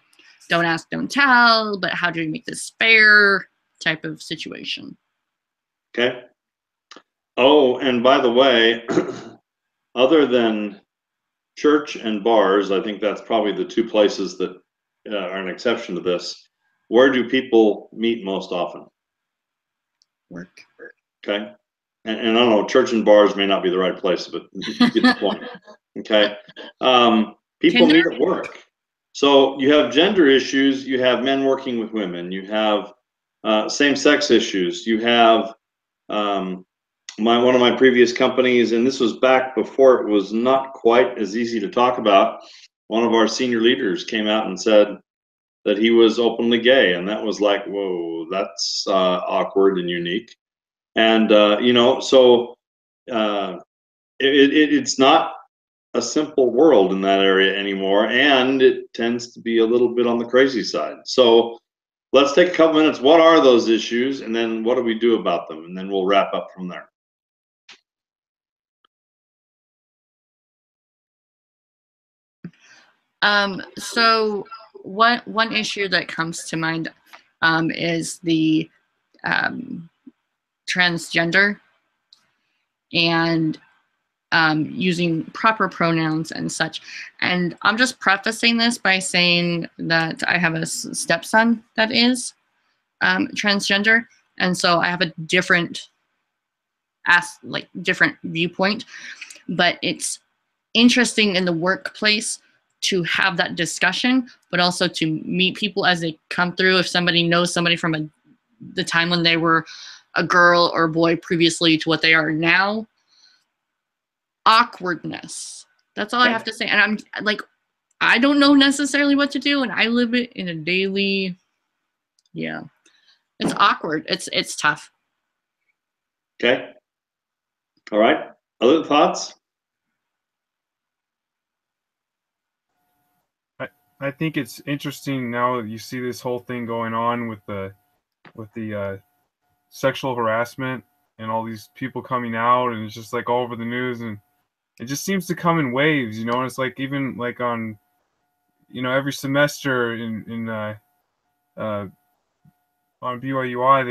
don't ask, don't tell, but how do we make this fair type of situation. Okay. Oh, and by the way, other than church and bars, I think that's probably the two places that are an exception to this. Where do people meet most often? Work. Okay. And I don't know, church and bars may not be the right place, but you get the point. Okay. People meet at work. So you have gender issues, you have men working with women, you have same-sex issues, you have one of my previous companies, and this was back before it was not quite as easy to talk about. One of our senior leaders came out and said that he was openly gay, and that was like, whoa, that's awkward and unique. And it's not a simple world in that area anymore, and it tends to be a little bit on the crazy side. So let's take a couple minutes. What are those issues, and then what do we do about them? And then we'll wrap up from there. So one issue that comes to mind is the transgender. and using proper pronouns and such. And I'm just prefacing this by saying that I have a stepson that is transgender, and so I have a different different viewpoint. But it's interesting in the workplace to have that discussion, but also to meet people as they come through. If somebody knows somebody from the time when they were a girl or boy previously to what they are now, awkwardness. That's all I have to say. And I'm like, I don't know necessarily what to do, and I live it in a daily. Yeah, it's awkward. It's tough. Okay. All right. Other thoughts? I think it's interesting now that you see this whole thing going on with the sexual harassment and all these people coming out, and it's just like all over the news, and it just seems to come in waves, you know. And it's like even like on, you know, every semester on BYUI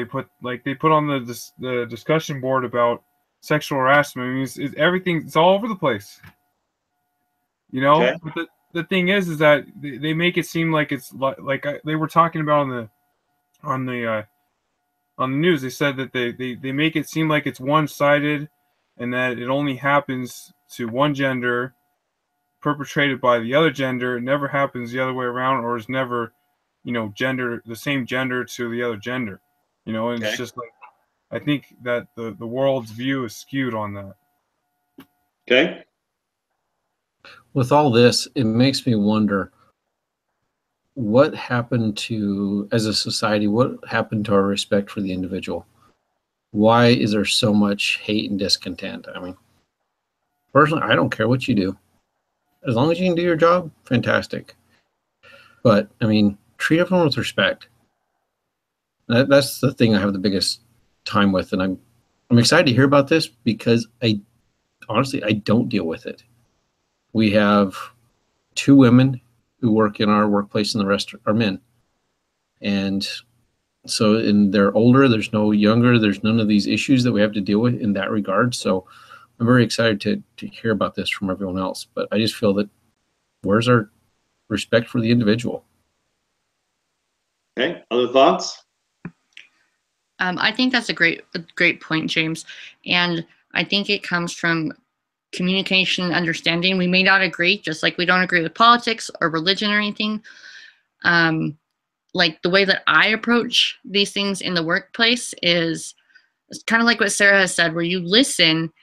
they put on the discussion board about sexual harassment. I mean, it's everything. It's all over the place, you know. Okay. But the thing is that they make it seem like it's like they were talking about on the news. They said that they make it seem like it's one-sided, and that it only happens to one gender, perpetrated by the other gender. It never happens the other way around, or is never, you know, the same gender to the other gender, you know. And Okay. it's just like, I think that the world's view is skewed on that. Okay. With all this, it makes me wonder what happened to, as a society, what happened to our respect for the individual? Why is there so much hate and discontent? I mean, personally, I don't care what you do. As long as you can do your job, fantastic. But, I mean, treat everyone with respect. That's the thing I have the biggest time with, and I'm excited to hear about this because honestly, I don't deal with it. We have 2 women who work in our workplace, and the rest are men. And so they're older, there's no younger, there's none of these issues that we have to deal with in that regard. So I'm very excited to hear about this from everyone else. But I just feel that where's our respect for the individual? Okay. Other thoughts? I think that's a great point, James. And I think it comes from communication and understanding. We may not agree, just like we don't agree with politics or religion or anything. Like the way that I approach these things in the workplace is kind of like what Sarah has said, where you listen.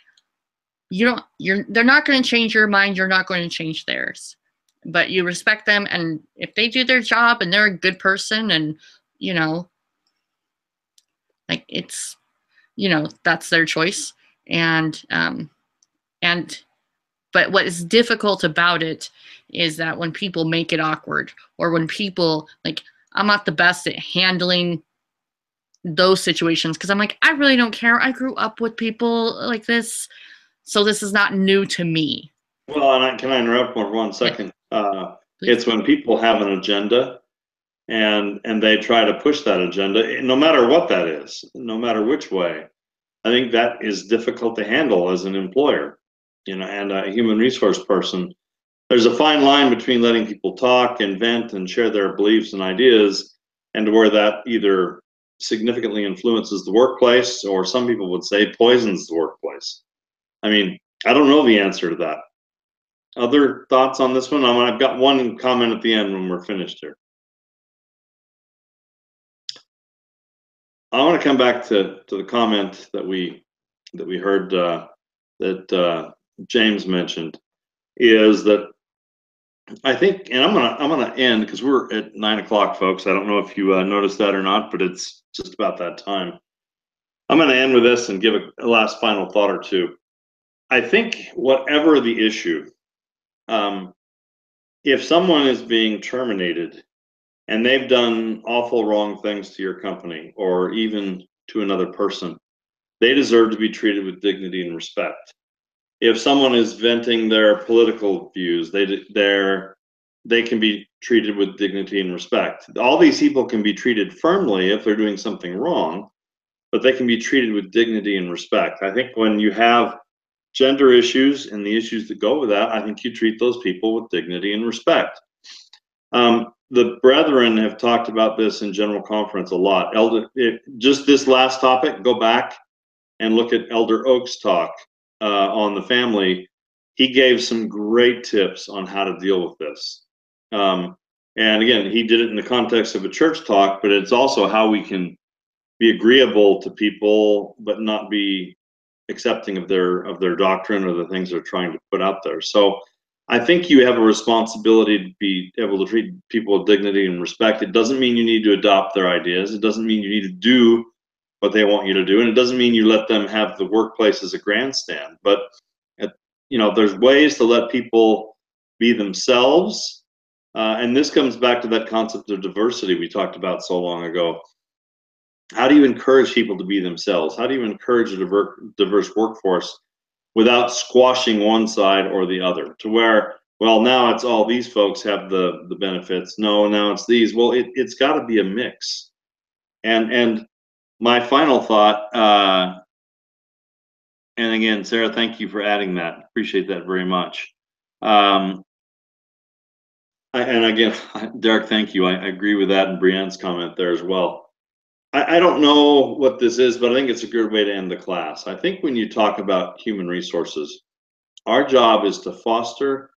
They're not going to change your mind. You're not going to change theirs, but you respect them. And if they do their job and they're a good person, and, you know, like it's, you know, that's their choice. But what is difficult about it is that when people make it awkward, or when people, like, I'm not the best at handling those situations because I'm like, I really don't care. I grew up with people like this, so this is not new to me. Well, and can I interrupt for 1 second? It's when people have an agenda and they try to push that agenda, no matter what that is, no matter which way. I think that is difficult to handle as an employer, you know, and a human resource person. There's a fine line between letting people talk and vent and share their beliefs and ideas, and where that either significantly influences the workplace, or some people would say poisons the workplace. I mean, I don't know the answer to that. Other thoughts on this one? I've got one comment at the end when we're finished here. I want to come back to the comment that we heard that James mentioned, is that I think, and I'm gonna end because we're at 9 o'clock, folks. I don't know if you noticed that or not, but it's just about that time. I'm gonna end with this and give a last final thought or two. I think whatever the issue, if someone is being terminated and they've done awful wrong things to your company or even to another person, they deserve to be treated with dignity and respect. If someone is venting their political views, they can be treated with dignity and respect. All these people can be treated firmly if they're doing something wrong, but they can be treated with dignity and respect. I think when you have gender issues and the issues that go with that, I think you treat those people with dignity and respect. The brethren have talked about this in general conference a lot. Just this last topic, go back and look at Elder Oak's talk on the family. He gave some great tips on how to deal with this. And again, he did it in the context of a church talk, but it's also how we can be agreeable to people, but not be accepting of their doctrine or the things they're trying to put out there. So I think you have a responsibility to be able to treat people with dignity and respect. It doesn't mean you need to adopt their ideas. It doesn't mean you need to do what they want you to do. And it doesn't mean you let them have the workplace as a grandstand. But, there's ways to let people be themselves. And this comes back to that concept of diversity we talked about so long ago. How do you encourage people to be themselves? How do you encourage a diverse workforce without squashing one side or the other to where, well, now it's all these folks have the benefits. No, now it's these. Well, it's got to be a mix. And my final thought, and again, Sarah, thank you for adding that. Appreciate that very much. And again, Derek, thank you. I agree with that and Brianne's comment there as well. I don't know what this is, but I think it's a good way to end the class. I think when you talk about human resources, our job is to foster,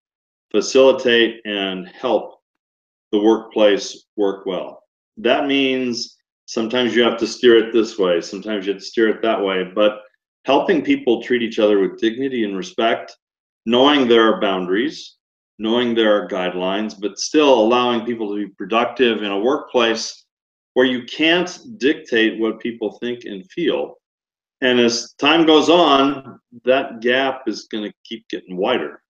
facilitate, and help the workplace work well. That means sometimes you have to steer it this way, sometimes you have to steer it that way, but helping people treat each other with dignity and respect, knowing there are boundaries, knowing there are guidelines, but still allowing people to be productive in a workplace where you can't dictate what people think and feel. And as time goes on, that gap is going to keep getting wider.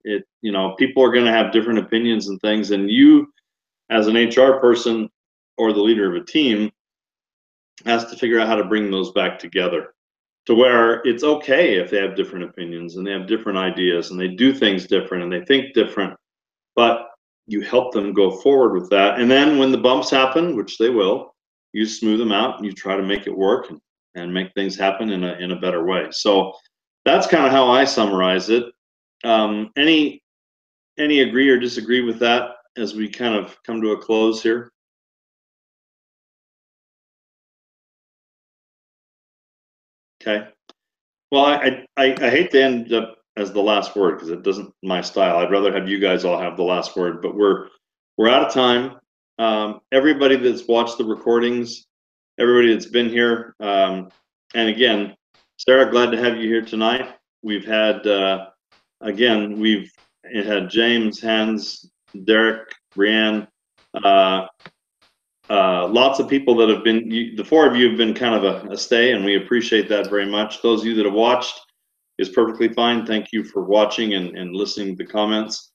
People are going to have different opinions and things, and you, as an HR person or the leader of a team, has to figure out how to bring those back together to where it's okay if they have different opinions and they have different ideas and they do things different and they think different, but you help them go forward with that. And then when the bumps happen, which they will, you smooth them out and you try to make it work and make things happen in a better way. So that's kind of how I summarize it. Any agree or disagree with that as we kind of come to a close here? Okay. Well, I hate to end up as the last word because it doesn't my style. I'd rather have you guys all have the last word, but we're out of time. Everybody that's watched the recordings, everybody that's been here, and again, Sarah, glad to have you here tonight. We've had, we've had James, Hans, Derek, Brianne, lots of people that have been, the four of you have been kind of a stay, and we appreciate that very much. Those of you that have watched is perfectly fine. Thank you for watching and listening to the comments.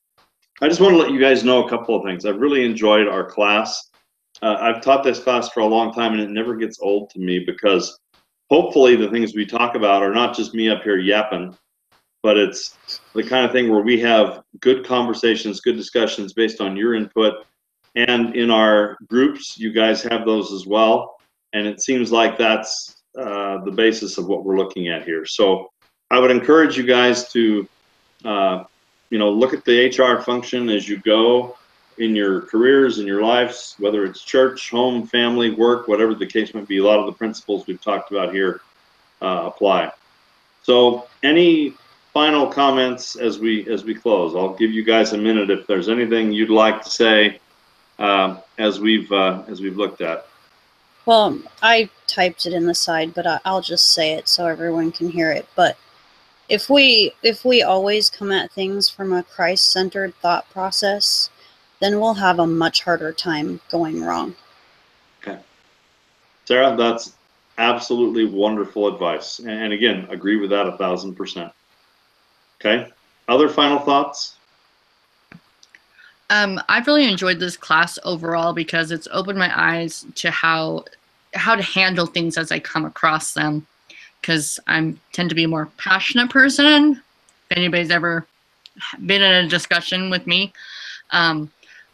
I just want to let you guys know a couple of things. I've really enjoyed our class. I've taught this class for a long time, and it never gets old to me because hopefully the things we talk about are not just me up here yapping, but it's the kind of thing where we have good conversations, good discussions based on your input. And in our groups, you guys have those as well. And it seems like that's the basis of what we're looking at here. So I would encourage you guys to look at the HR function as you go in your careers, in your lives, whether it's church, home, family, work, whatever the case might be. A lot of the principles we've talked about here apply. So any final comments as we close? I'll give you guys a minute if there's anything you'd like to say as we've looked at. Well, I typed it in the side, but I'll just say it so everyone can hear it. But if we always come at things from a Christ-centered thought process, then we'll have a much harder time going wrong. Okay. Sarah, that's absolutely wonderful advice. And again, agree with that 1,000%. Okay. Other final thoughts? I've really enjoyed this class overall because it's opened my eyes to how to handle things as I come across them. Because I tend to be a more passionate person. If anybody's ever been in a discussion with me,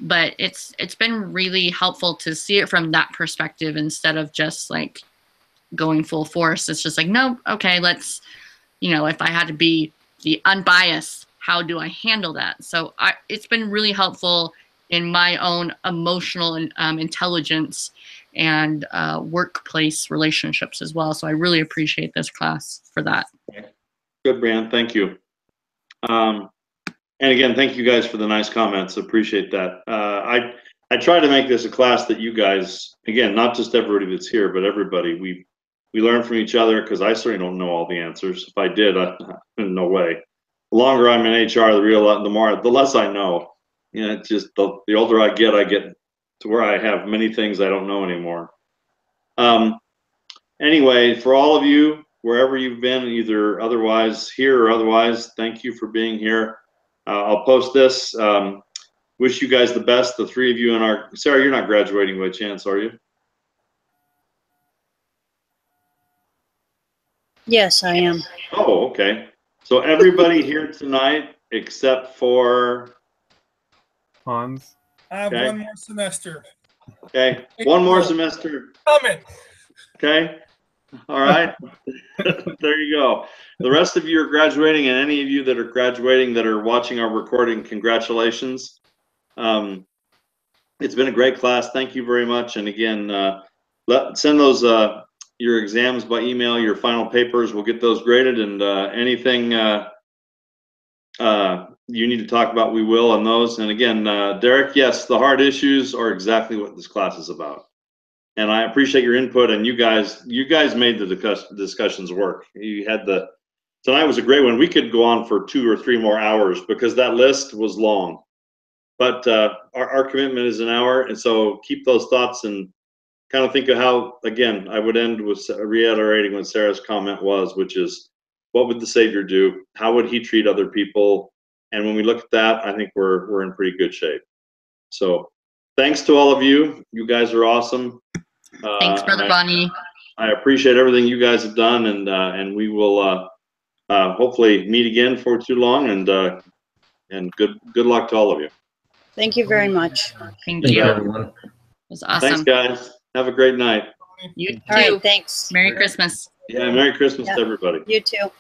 but it's been really helpful to see it from that perspective instead of just like going full force. It's just like, no, okay, let's, if I had to be the unbiased, how do I handle that? So it's been really helpful in my own emotional and intelligence and workplace relationships as well. So I really appreciate this class for that. Good, Brian. Thank you. And again, thank you guys for the nice comments. Appreciate that. I try to make this a class that you guys, again, not just everybody that's here, but everybody, we learn from each other, because I certainly don't know all the answers. If I did, no way. The longer I'm in HR, the less I know. You know, it's just the older I get to where I have many things I don't know anymore. Anyway, for all of you, wherever you've been, either otherwise here or otherwise, thank you for being here. I'll post this. Wish you guys the best, the three of you in our... Sarah, you're not graduating by chance, are you? Yes, I am. Oh, okay. So everybody here tonight except for... Hans. I have Okay. one more semester. Okay, one more semester. Coming. Okay, all right. There you go. The rest of you are graduating, and any of you that are graduating that are watching our recording, congratulations. It's been a great class. Thank you very much. And again, send those your exams by email, your final papers. We'll get those graded, and anything you need to talk about, we will on those. And again, Derek, yes, the hard issues are exactly what this class is about. And I appreciate your input, and you guys made the discussions work. Tonight was a great one. We could go on for 2 or 3 more hours because that list was long. But our commitment is an hour, and so keep those thoughts and kind of think of how, again, I would end with reiterating what Sarah's comment was, which is, what would the Savior do? How would he treat other people? And when we look at that, I think we're in pretty good shape. So thanks to all of you. You guys are awesome. Thanks, Brother Bonnie. I appreciate everything you guys have done, and we will hopefully meet again for too long. And good luck to all of you. Thank you very much. Thank Thank you, you. everyone. It was awesome. Thanks, guys. Have a great night. You too. All right, thanks. Merry Christmas. Yeah, Merry Christmas Yeah. to everybody. You too.